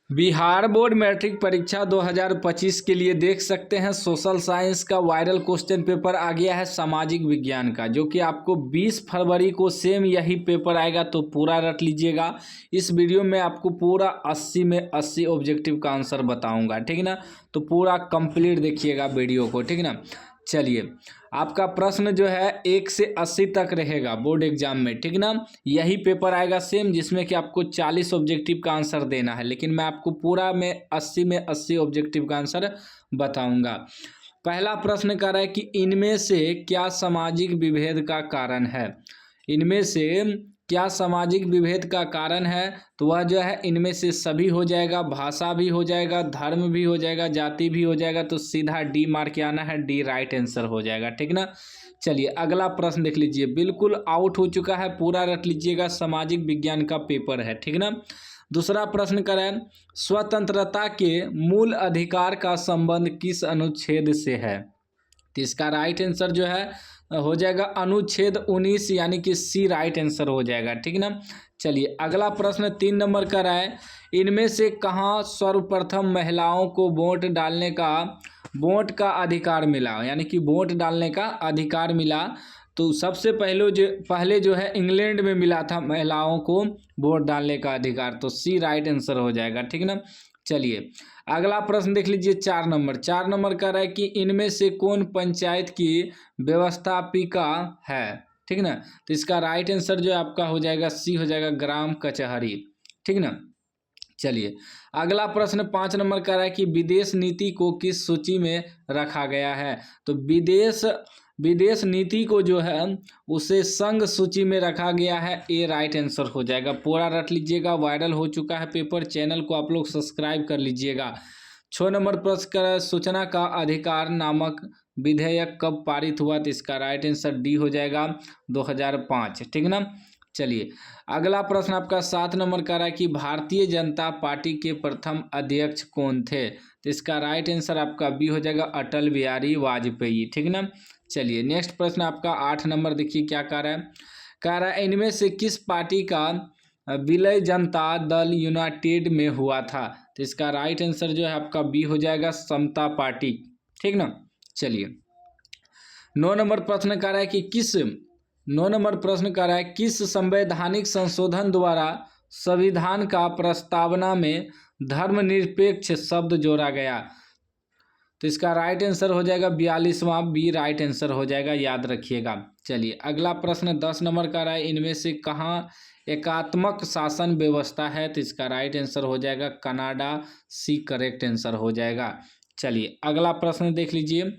Bihar board matric परीक्षा 2025 के लिए देख सकते हैं सोशल साइंस का वायरल क्वेश्चन पेपर आ गया है सामाजिक विज्ञान का, जो कि आपको 20 फरवरी को सेम यही पेपर आएगा। तो पूरा रट लीजिएगा। इस वीडियो में आपको पूरा 80 में 80 ऑब्जेक्टिव का आंसर बताऊंगा, ठीक है ना। तो पूरा कंप्लीट देखिएगा वीडियो को, ठीक है ना। चलिए, आपका प्रश्न जो है 1 से 80 तक रहेगा बोर्ड एग्जाम में, ठीक ना। यही पेपर आएगा सेम, जिसमें कि आपको 40 ऑब्जेक्टिव का आंसर देना है, लेकिन मैं आपको पूरा में 80 ऑब्जेक्टिव का आंसर बताऊंगा। पहला प्रश्न कह रहा है कि इनमें से क्या सामाजिक विभेद का कारण है। इनमें से क्या सामाजिक विभेद का कारण है, तो वह जो है इनमें से सभी हो जाएगा, भाषा भी हो जाएगा, धर्म भी हो जाएगा, जाति भी हो जाएगा। तो सीधा डी मार्क आना है, डी राइट आंसर हो जाएगा, ठीक ना। चलिए अगला प्रश्न देख लीजिए, बिल्कुल आउट हो चुका है, पूरा रट लीजिएगा, सामाजिक विज्ञान का पेपर है, ठीक ना। दूसरा प्रश्न करें, स्वतंत्रता के मूल अधिकार का संबंध किस अनुच्छेद से है। तो इसका राइट आंसर जो है हो जाएगा अनुच्छेद 19, यानी कि सी राइट आंसर हो जाएगा, ठीक ना। चलिए अगला प्रश्न 3 नंबर का है, इनमें से कहाँ सर्वप्रथम महिलाओं को वोट का अधिकार मिला, यानी कि वोट डालने का अधिकार मिला। तो सबसे पहले जो है इंग्लैंड में मिला था महिलाओं को वोट डालने का अधिकार। तो सी राइट आंसर हो जाएगा, ठीक ना। चलिए अगला प्रश्न देख लीजिए 4 नंबर का है कि इनमें से कौन पंचायत की व्यवस्थापिका है, ठीक ना। तो इसका राइट आंसर जो आपका हो जाएगा सी हो जाएगा, ग्राम कचहरी, ठीक ना। चलिए अगला प्रश्न 5 नंबर का है कि विदेश नीति को किस सूची में रखा गया है। तो विदेश नीति को जो है उसे संघ सूची में रखा गया है, ए राइट आंसर हो जाएगा। पूरा रट लीजिएगा, वायरल हो चुका है पेपर, चैनल को आप लोग सब्सक्राइब कर लीजिएगा। 6 नंबर प्रश्न का सूचना का अधिकार नामक विधेयक कब पारित हुआ। तो इसका राइट आंसर डी हो जाएगा 2005, ठीक ना। चलिए अगला प्रश्न आपका 7 नंबर का रहा है कि भारतीय जनता पार्टी के प्रथम अध्यक्ष कौन थे। तो इसका राइट आंसर आपका बी हो जाएगा, अटल बिहारी वाजपेयी, ठीक ना। चलिए नेक्स्ट प्रश्न आपका 8 नंबर, देखिए क्या कह रहा है इनमें से किस पार्टी का विलय जनता दल यूनाइटेड में हुआ था। तो इसका राइट आंसर जो है आपका बी हो जाएगा, समता पार्टी, ठीक ना। चलिए 9 नंबर प्रश्न कह रहा है कि 9 नंबर प्रश्न कर रहा है किस संवैधानिक संशोधन द्वारा संविधान का प्रस्तावना में धर्मनिरपेक्ष शब्द जोड़ा गया। तो इसका राइट आंसर हो जाएगा 42वां, बी राइट आंसर हो जाएगा, याद रखिएगा। चलिए अगला प्रश्न 10 नंबर का रहा है इनमें से कहाँ एकात्मक शासन व्यवस्था है। तो इसका राइट आंसर हो जाएगा कनाडा, सी करेक्ट आंसर हो जाएगा। चलिए अगला प्रश्न देख लीजिए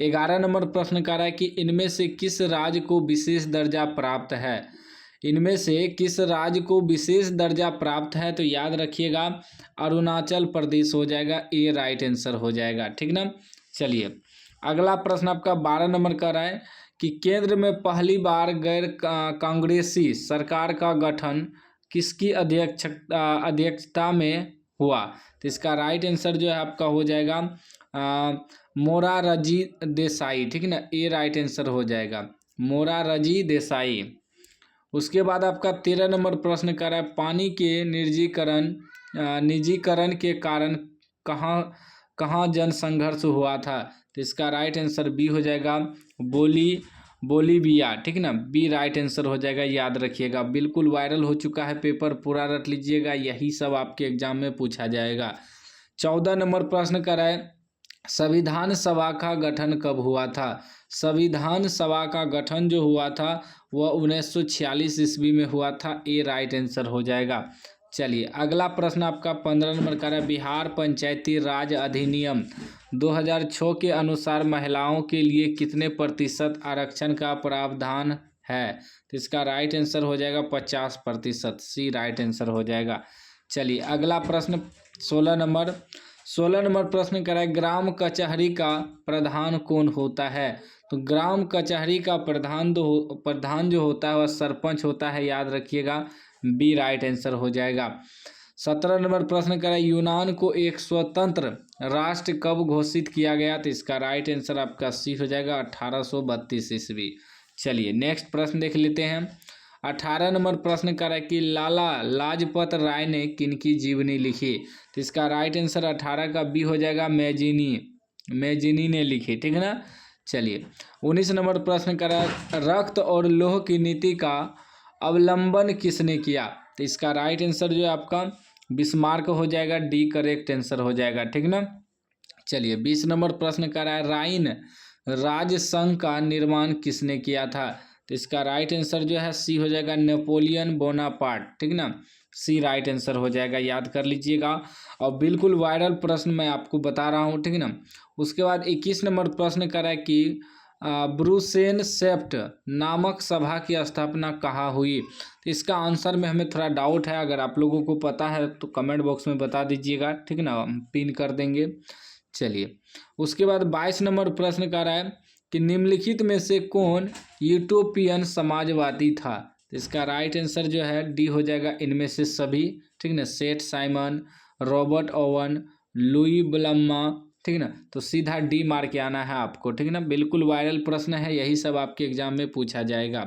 11 नंबर प्रश्न का रहा है कि इनमें से किस राज्य को विशेष दर्जा प्राप्त है। इनमें से किस राज्य को विशेष दर्जा प्राप्त है। तो याद रखिएगा अरुणाचल प्रदेश हो जाएगा, ए राइट आंसर हो जाएगा, ठीक ना। चलिए अगला प्रश्न आपका 12 नंबर का रहा है कि केंद्र में पहली बार गैर कांग्रेसी सरकार का गठन किसकी अध्यक्षता में हुआ। तो इसका राइट आंसर जो है आपका हो जाएगा मोरारजी देसाई, ठीक ना, ए राइट आंसर हो जाएगा, मोरारजी देसाई। उसके बाद आपका 13 नंबर प्रश्न कर रहा है पानी के निजीकरण के कारण कहाँ जन संघर्ष हुआ था। तो इसका राइट आंसर बी हो जाएगा, बोलीविया, ठीक ना, बी राइट आंसर हो जाएगा, याद रखिएगा। बिल्कुल वायरल हो चुका है पेपर, पूरा रट लीजिएगा, यही सब आपके एग्जाम में पूछा जाएगा। 14 नंबर प्रश्न कर रहा है संविधान सभा का गठन कब हुआ था। संविधान सभा का गठन जो हुआ था वह 1946 ईस्वी में हुआ था, ए राइट आंसर हो जाएगा। चलिए अगला प्रश्न आपका 15 नंबर का है बिहार पंचायती राज अधिनियम 2006 के अनुसार महिलाओं के लिए कितने प्रतिशत आरक्षण का प्रावधान है। तो इसका राइट आंसर हो जाएगा 50%, सी राइट आंसर हो जाएगा। चलिए अगला प्रश्न 16 नंबर प्रश्न कर रहा है ग्राम कचहरी का प्रधान कौन होता है। तो ग्राम कचहरी का प्रधान जो होता है वह सरपंच होता है, याद रखिएगा, बी राइट आंसर हो जाएगा। 17 नंबर प्रश्न कर रहा है यूनान को एक स्वतंत्र राष्ट्र कब घोषित किया गया। तो इसका राइट आंसर आपका सी हो जाएगा 1832 ईस्वी। चलिए नेक्स्ट प्रश्न देख लेते हैं 18 नंबर प्रश्न कर रहा है कि लाला लाजपत राय ने किनकी जीवनी लिखी। तो इसका राइट आंसर 18 का बी हो जाएगा, मैजिनी ने लिखी, ठीक है ना। चलिए 19 नंबर प्रश्न कर रहा है रक्त और लौह की नीति का अवलंबन किसने किया। तो इसका राइट आंसर जो है आपका बिस्मार्क हो जाएगा, डी करेक्ट आंसर हो जाएगा, ठीक ना। चलिए 20 नंबर प्रश्न कर रहा है राइन राजसंघ का निर्माण किसने किया था। तो इसका राइट आंसर जो है सी हो जाएगा, नेपोलियन बोनापार्ट, ठीक ना। सी राइट आंसर हो जाएगा, याद कर लीजिएगा। और बिल्कुल वायरल प्रश्न मैं आपको बता रहा हूँ, ठीक ना। उसके बाद 21 नंबर प्रश्न कर रहा है कि ब्रूसेन सेप्ट नामक सभा की स्थापना कहाँ हुई। तो इसका आंसर में हमें थोड़ा डाउट है, अगर आप लोगों को पता है तो कमेंट बॉक्स में बता दीजिएगा, ठीक ना, हम पिन कर देंगे। चलिए उसके बाद 22 नंबर प्रश्न कर रहा है कि निम्नलिखित में से कौन यूटोपियन समाजवादी था। तो इसका राइट आंसर जो है डी हो जाएगा, इनमें से सभी, ठीक ना। सेठ साइमन, रॉबर्ट ओवन, लुई ब्लम्मा, ठीक ना। तो सीधा डी मार के आना है आपको, ठीक ना। बिल्कुल वायरल प्रश्न है, यही सब आपके एग्जाम में पूछा जाएगा।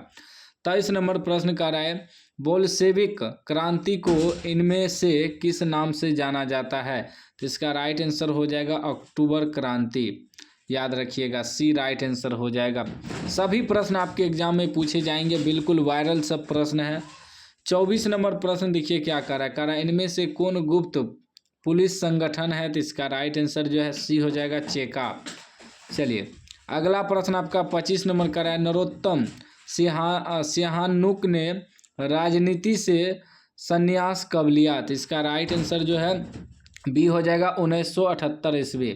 23 नंबर प्रश्न कर रहा है बोल्शेविक क्रांति को इनमें से किस नाम से जाना जाता है। तो इसका राइट आंसर हो जाएगा अक्टूबर क्रांति, याद रखिएगा, सी राइट आंसर हो जाएगा। सभी प्रश्न आपके एग्जाम में पूछे जाएंगे, बिल्कुल वायरल सब प्रश्न है। 24 नंबर प्रश्न देखिए क्या कर रहा है इनमें से कौन गुप्त पुलिस संगठन है। तो इसका राइट आंसर जो है सी हो जाएगा, चेका। चलिए अगला प्रश्न आपका 25 नंबर का है नरोत्तम सिंहानुक ने राजनीति से संन्यास कब लिया। तो इसका राइट आंसर जो है बी हो जाएगा, 1978 ईस्वी।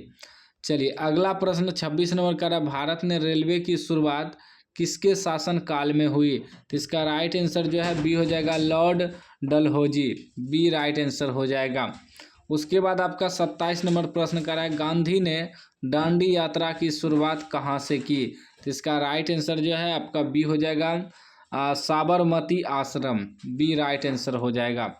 चलिए अगला प्रश्न 26 नंबर का है भारत ने रेलवे की शुरुआत किसके शासन काल में हुई। तो इसका राइट आंसर जो है बी हो जाएगा, Lord Dalhousie, B right answer हो जाएगा। उसके बाद आपका 27 नंबर प्रश्न कर रहा है गांधी ने दांडी यात्रा की शुरुआत कहाँ से की। तो इसका राइट आंसर जो है आपका बी हो जाएगा, साबरमती आश्रम, बी राइट आंसर हो जाएगा।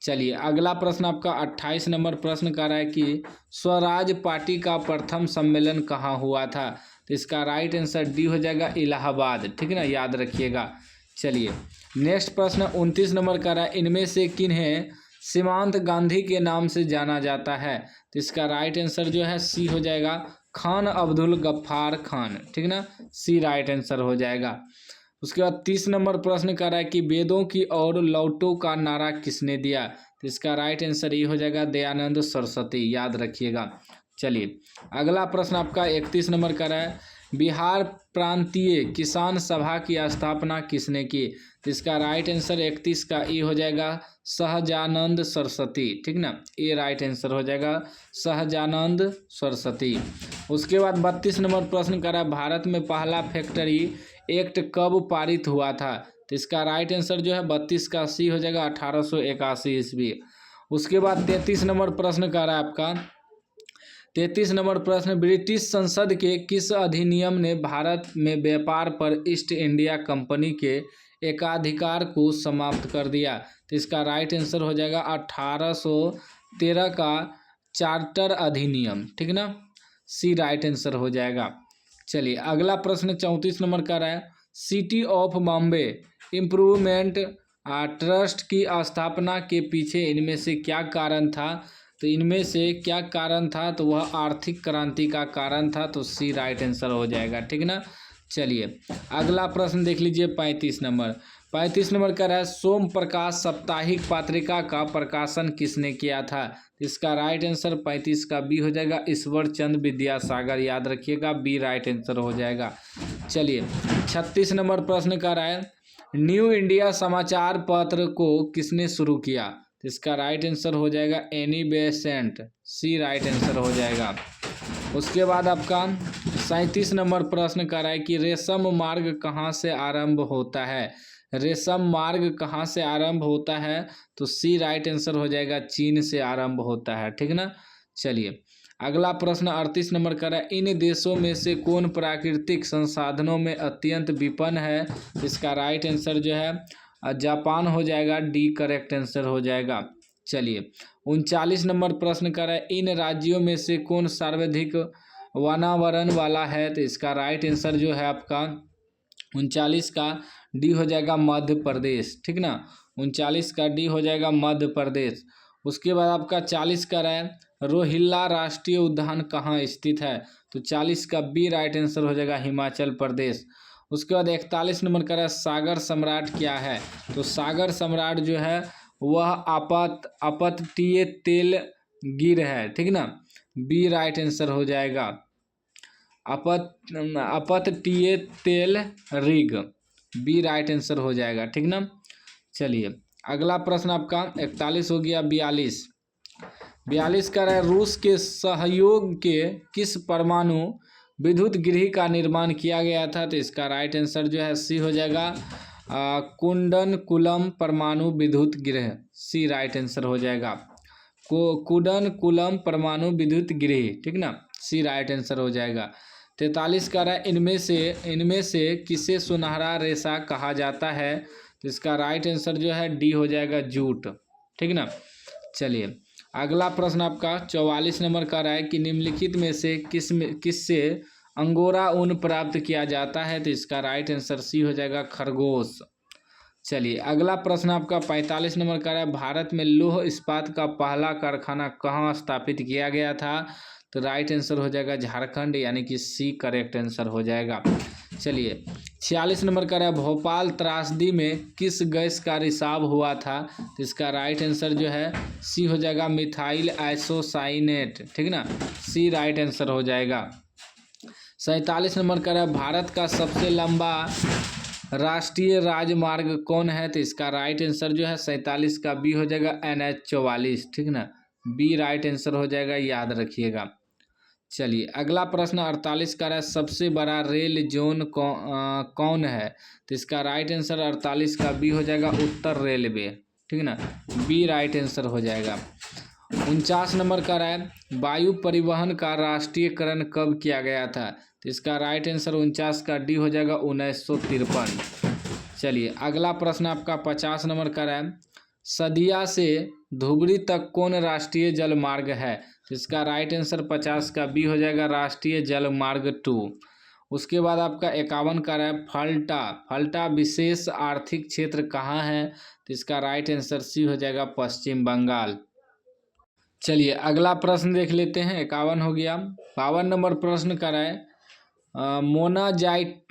चलिए अगला प्रश्न आपका 28 नंबर प्रश्न कर रहा है कि स्वराज पार्टी का प्रथम सम्मेलन कहाँ हुआ था। तो इसका राइट आंसर डी हो जाएगा, इलाहाबाद, ठीक है ना, याद रखिएगा। चलिए नेक्स्ट प्रश्न 29 नंबर का रहा है इनमें से किन्हें सीमांत गांधी के नाम से जाना जाता है। तो इसका राइट आंसर जो है सी हो जाएगा, खान अब्दुल गफ्फार खान, ठीक ना, सी राइट आंसर हो जाएगा। उसके बाद 30 नंबर प्रश्न कर रहा है कि वेदों की ओर लौटो का नारा किसने दिया। तो इसका राइट आंसर ये हो जाएगा, दयानंद सरस्वती, याद रखिएगा। चलिए अगला प्रश्न आपका 31 नंबर का रहा है बिहार प्रांतीय किसान सभा की स्थापना किसने की। तो इसका राइट आंसर 31 का ई हो जाएगा, सहजानंद सरस्वती, ठीक ना, ये राइट आंसर हो जाएगा, सहजानंद सरस्वती। उसके बाद 32 नंबर प्रश्न कर रहा है भारत में पहला फैक्ट्री एक्ट कब पारित हुआ था। तो इसका राइट आंसर जो है 32 का सी हो जाएगा, 1881 ईस्वी। उसके बाद 33 नंबर प्रश्न कर रहा है आपका 33 नंबर प्रश्न ब्रिटिश संसद के किस अधिनियम ने भारत में व्यापार पर ईस्ट इंडिया कंपनी के एकाधिकार को समाप्त कर दिया। तो इसका राइट आंसर हो जाएगा 1813 का चार्टर अधिनियम, ठीक ना, सी राइट आंसर हो जाएगा। चलिए अगला प्रश्न 34 नंबर का रहा है city of Bombay improvement trust की स्थापना के पीछे इनमें से क्या कारण था। तो इनमें से क्या कारण था, तो वह आर्थिक क्रांति का कारण था, तो सी राइट आंसर हो जाएगा, ठीक ना। चलिए अगला प्रश्न देख लीजिए 35 नंबर का रहा है सोम प्रकाश साप्ताहिक पत्रिका का प्रकाशन किसने किया था। इसका राइट आंसर 35 का बी हो जाएगा, ईश्वर चंद्र विद्यासागर, याद रखिएगा, बी राइट आंसर हो जाएगा। चलिए 36 नंबर प्रश्न का रहा है न्यू इंडिया समाचार पत्र को किसने शुरू किया। इसका राइट आंसर हो जाएगा एनी बेसेंट, सी राइट आंसर हो जाएगा। उसके बाद आपका 37 नंबर प्रश्न कर रहा है कि रेशम मार्ग कहाँ से आरंभ होता है। रेशम मार्ग कहाँ से आरंभ होता है, तो सी राइट आंसर हो जाएगा, चीन से आरंभ होता है, ठीक ना। चलिए अगला प्रश्न 38 नंबर का है इन देशों में से कौन प्राकृतिक संसाधनों में अत्यंत विपन्न है। इसका राइट आंसर जो है जापान हो जाएगा, डी करेक्ट आंसर हो जाएगा। चलिए 39 नंबर प्रश्न कर रहा है इन राज्यों में से कौन सर्वाधिक वनावरण वाला है। तो इसका राइट आंसर जो है आपका 39 का डी हो जाएगा मध्य प्रदेश, ठीक ना। 39 का डी हो जाएगा मध्य प्रदेश। उसके बाद आपका 40 का है रोहिल्ला राष्ट्रीय उद्यान कहाँ स्थित है, तो 40 का बी राइट आंसर हो जाएगा हिमाचल प्रदेश। उसके बाद 41 नंबर का है सागर सम्राट क्या है, तो सागर सम्राट जो है वह अपतटीय तेल गिर है, ठीक ना। बी राइट आंसर हो जाएगा अपतटीय तेल रिग, बी राइट आंसर हो जाएगा, ठीक ना। चलिए अगला प्रश्न आपका 41 हो गया। 42 का है रूस के सहयोग के किस परमाणु विद्युत गृह का निर्माण किया गया था, तो इसका राइट आंसर जो है सी हो जाएगा कुंडनकुलम परमाणु विद्युत गृह, सी राइट आंसर हो जाएगा कुंडनकुलम परमाणु विद्युत गृह, ठीक ना, सी राइट आंसर हो जाएगा। 43 का है इनमें से किसे सुनहरा रेशा कहा जाता है, तो इसका राइट आंसर जो है डी हो जाएगा जूट, ठीक ना। चलिए अगला प्रश्न आपका 44 नंबर का है कि निम्नलिखित में से किससे अंगोरा ऊन प्राप्त किया जाता है, तो इसका राइट आंसर सी हो जाएगा खरगोश। चलिए अगला प्रश्न आपका 45 नंबर का है भारत में लौह इस्पात का पहला कारखाना कहाँ स्थापित किया गया था, तो राइट आंसर हो जाएगा झारखंड, यानी कि सी करेक्ट आंसर हो जाएगा। चलिए 46 नंबर का है भोपाल त्रासदी में किस गैस का रिसाव हुआ था, तो इसका राइट आंसर जो है सी हो जाएगा मिथाइल आइसोसाइनेट, ठीक ना, सी राइट आंसर हो जाएगा। 47 नंबर का है भारत का सबसे लंबा राष्ट्रीय राजमार्ग कौन है, तो इसका राइट आंसर जो है 47 का बी हो जाएगा NH44, ठीक ना, बी राइट आंसर हो जाएगा, याद रखिएगा। चलिए अगला प्रश्न 48 का है सबसे बड़ा रेल जोन कौन है, तो इसका राइट आंसर 48 का बी हो जाएगा उत्तर रेलवे, ठीक ना, बी राइट आंसर हो जाएगा। 49 नंबर का है वायु परिवहन का राष्ट्रीयकरण कब किया गया था, तो इसका राइट आंसर 49 का डी हो जाएगा 1953। चलिए अगला प्रश्न आपका 50 नंबर का है सदिया से धुबरी तक कौन राष्ट्रीय जल मार्ग है, तो इसका राइट आंसर 50 का बी हो जाएगा राष्ट्रीय जल मार्ग 2। उसके बाद आपका 51 का है फल्टा विशेष आर्थिक क्षेत्र कहाँ है, तो इसका राइट आंसर सी हो जाएगा पश्चिम बंगाल। चलिए अगला प्रश्न देख लेते हैं। 51 हो गया। 52 नंबर प्रश्न का है मोनाजाइट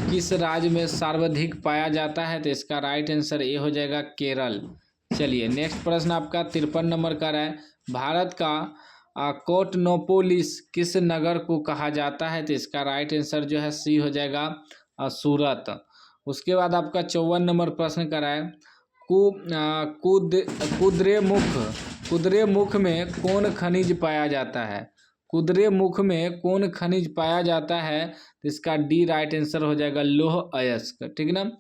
किस राज्य में सर्वाधिक पाया जाता है, तो इसका राइट आंसर ए हो जाएगा केरल। चलिए नेक्स्ट प्रश्न आपका 53 नंबर का है भारत का कोटनोपोलिस किस नगर को कहा जाता है, तो इसका राइट आंसर जो है सी हो जाएगा सूरत। उसके बाद आपका 54 नंबर प्रश्न का है कुद्रेमुख में कौन खनिज पाया जाता है, कुद्रेमुख में कौन खनिज पाया जाता है, तो इसका डी राइट आंसर हो जाएगा लौह अयस्क, ठीक ना।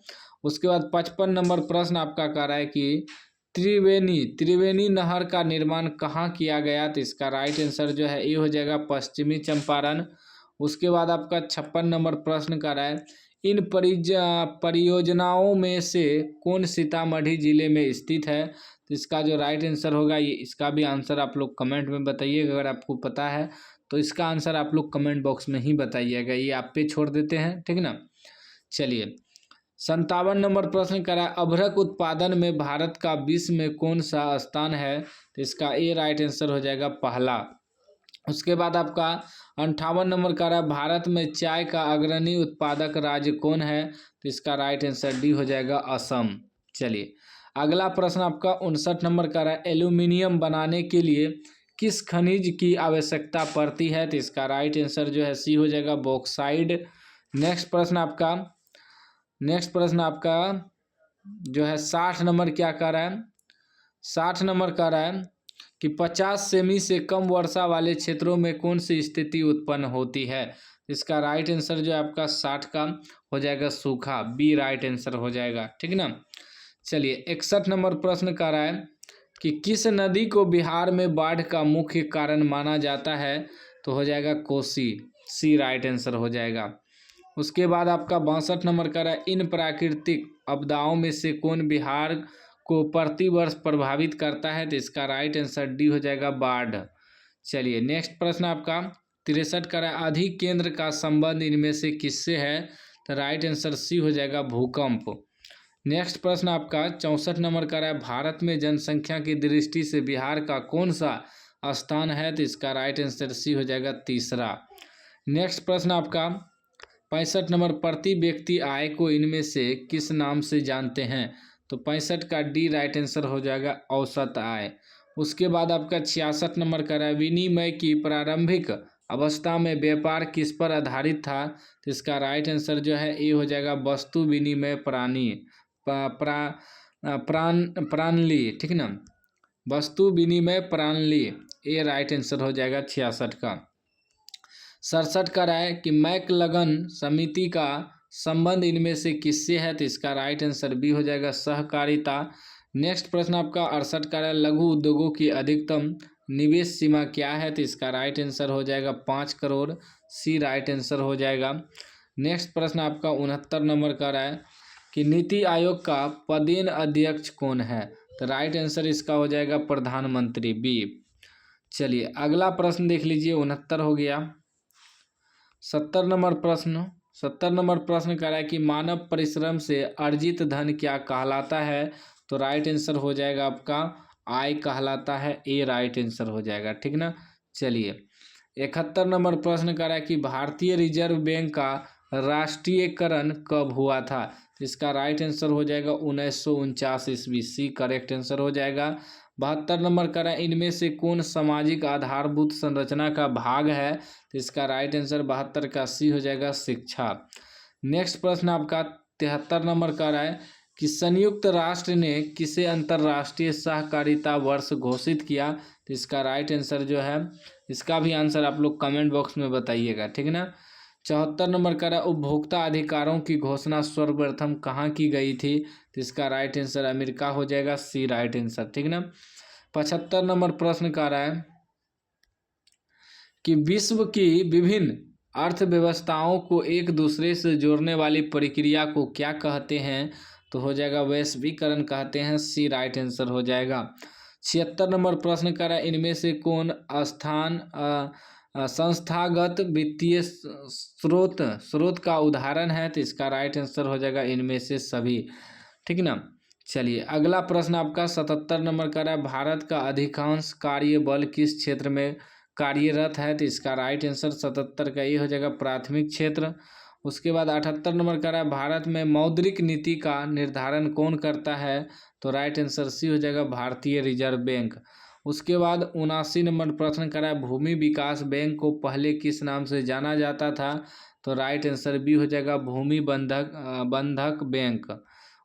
उसके बाद 55 नंबर प्रश्न आपका कह रहा है कि त्रिवेणी नहर का निर्माण कहाँ किया गया, तो इसका राइट आंसर जो है ये हो जाएगा पश्चिमी चंपारण। उसके बाद आपका 56 नंबर प्रश्न का है इन परियोजनाओं में से कौन सीतामढ़ी जिले में स्थित है, तो इसका जो राइट आंसर होगा ये इसका भी आंसर आप लोग कमेंट में बताइएगा। अगर आपको पता है तो इसका आंसर आप लोग कमेंट बॉक्स में ही बताइएगा, ये आप पे छोड़ देते हैं, ठीक ना। चलिए 57 नंबर प्रश्न करा अभ्रक उत्पादन में भारत का विश्व में कौन सा स्थान है, तो इसका ए राइट आंसर हो जाएगा पहला। उसके बाद आपका 58 नंबर का रहा भारत में चाय का अग्रणी उत्पादक राज्य कौन है, तो इसका राइट आंसर डी हो जाएगा असम। चलिए अगला प्रश्न आपका 59 नंबर का रहा एल्यूमिनियम बनाने के लिए किस खनिज की आवश्यकता पड़ती है, तो इसका राइट आंसर जो है सी हो जाएगा बॉक्साइड। नेक्स्ट प्रश्न आपका जो है 60 नंबर क्या कर रहा है, 60 नंबर का रहा है कि 50 सेमी से कम वर्षा वाले क्षेत्रों में कौन सी स्थिति उत्पन्न होती है, इसका राइट आंसर जो है आपका 60 का हो जाएगा सूखा, बी राइट आंसर हो जाएगा, ठीक ना। चलिए 61 नंबर प्रश्न का रहा है कि किस नदी को बिहार में बाढ़ का मुख्य कारण माना जाता है, तो हो जाएगा कोसी, सी राइट आंसर हो जाएगा। उसके बाद आपका 62 नंबर का रहा है इन प्राकृतिक आपदाओं में से कौन बिहार को प्रतिवर्ष प्रभावित करता है, तो इसका राइट आंसर डी हो जाएगा बाढ़। चलिए नेक्स्ट प्रश्न आपका 63 का है अधिक केंद्र का संबंध इनमें से किससे है, तो राइट आंसर सी हो जाएगा भूकंप। नेक्स्ट प्रश्न आपका 64 नंबर का है, भारत में जनसंख्या की दृष्टि से बिहार का कौन सा स्थान है? तो इसका राइट आंसर सी हो जाएगा तीसरा। नेक्स्ट प्रश्न आपका 65 नंबर, प्रति व्यक्ति आय को इनमें से किस नाम से जानते हैं? तो 65 का डी राइट आंसर हो जाएगा औसत आय। उसके बाद आपका 66 नंबर का है, विनिमय की प्रारंभिक अवस्था में व्यापार किस पर आधारित था? तो इसका राइट आंसर जो है ए हो जाएगा वस्तु विनिमय प्रणाली, ठीक ना, वस्तु विनिमय प्रणाली, ए राइट आंसर हो जाएगा 66 का। 67 का है कि मैकलगन समिति का संबंध इनमें से किससे है? तो इसका राइट आंसर बी हो जाएगा सहकारिता। नेक्स्ट प्रश्न आपका 68 का है, लघु उद्योगों की अधिकतम निवेश सीमा क्या है? तो इसका राइट आंसर हो जाएगा 5 करोड़, सी राइट आंसर हो जाएगा। नेक्स्ट प्रश्न आपका 69 नंबर का है कि नीति आयोग का पदेन अध्यक्ष कौन है? तो राइट आंसर इसका हो जाएगा प्रधानमंत्री, बी। चलिए अगला प्रश्न देख लीजिए, 69 हो गया। 70 नंबर प्रश्न कह रहा है कि मानव परिश्रम से अर्जित धन क्या कहलाता है? तो राइट आंसर हो जाएगा आपका आय कहलाता है, ए राइट आंसर हो जाएगा, ठीक ना। चलिए 71 नंबर प्रश्न कह रहा है कि भारतीय रिजर्व बैंक का राष्ट्रीयकरण कब हुआ था? तो इसका राइट आंसर हो जाएगा 1949 ईस्वी, सी करेक्ट आंसर हो जाएगा। 72 नंबर का है, इनमें से कौन सामाजिक आधारभूत संरचना का भाग है? तो इसका राइट आंसर 72 का सी हो जाएगा शिक्षा। नेक्स्ट प्रश्न आपका 73 नंबर का है कि संयुक्त राष्ट्र ने किसे अंतर्राष्ट्रीय सहकारिता वर्ष घोषित किया? तो इसका राइट आंसर जो है, इसका भी आंसर आप लोग कमेंट बॉक्स में बताइएगा, ठीक ना। 74 नंबर का है, उपभोक्ता अधिकारों की घोषणा सर्वप्रथम कहाँ की गई थी? तो इसका राइट आंसर अमेरिका हो जाएगा, सी राइट आंसर, ठीक ना। 75 नंबर प्रश्न का रहा है कि विश्व की विभिन्न अर्थव्यवस्थाओं को एक दूसरे से जोड़ने वाली प्रक्रिया को क्या कहते हैं? तो हो जाएगा वैश्वीकरण कहते हैं, सी राइट आंसर हो जाएगा। 76 नंबर प्रश्न का रहा है, इनमें से कौन संस्थागत वित्तीय स्रोत का उदाहरण है? तो इसका राइट आंसर हो जाएगा इनमें से सभी, ठीक ना। चलिए अगला प्रश्न आपका 77 नंबर का है, भारत का अधिकांश कार्य बल किस क्षेत्र में कार्यरत है? तो इसका राइट आंसर 77 का ये हो जाएगा प्राथमिक क्षेत्र। उसके बाद 78 नंबर का है, भारत में मौद्रिक नीति का निर्धारण कौन करता है? तो राइट आंसर सी हो जाएगा भारतीय रिजर्व बैंक। उसके बाद 79 नंबर प्रश्न का है, भूमि विकास बैंक को पहले किस नाम से जाना जाता था? तो राइट आंसर बी हो जाएगा भूमि बंधक बैंक।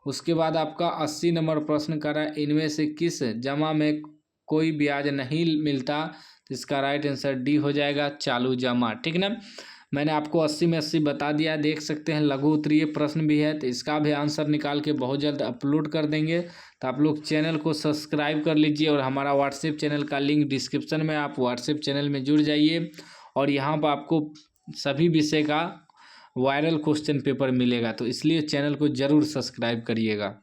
उसके बाद आपका 80 नंबर प्रश्न का है, इनमें से किस जमा में कोई ब्याज नहीं मिलता? तो इसका राइट आंसर डी हो जाएगा चालू जमा, ठीक ना। मैंने आपको 80 में 80 बता दिया, देख सकते हैं लघु उत्तरीय प्रश्न भी है, तो इसका भी आंसर निकाल के बहुत जल्द अपलोड कर देंगे। तो आप लोग चैनल को सब्सक्राइब कर लीजिए और हमारा व्हाट्सएप चैनल का लिंक डिस्क्रिप्शन में, आप व्हाट्सएप चैनल में जुड़ जाइए और यहाँ पर आपको सभी विषय का वायरल क्वेश्चन पेपर मिलेगा, तो इसलिए चैनल को ज़रूर सब्सक्राइब करिएगा।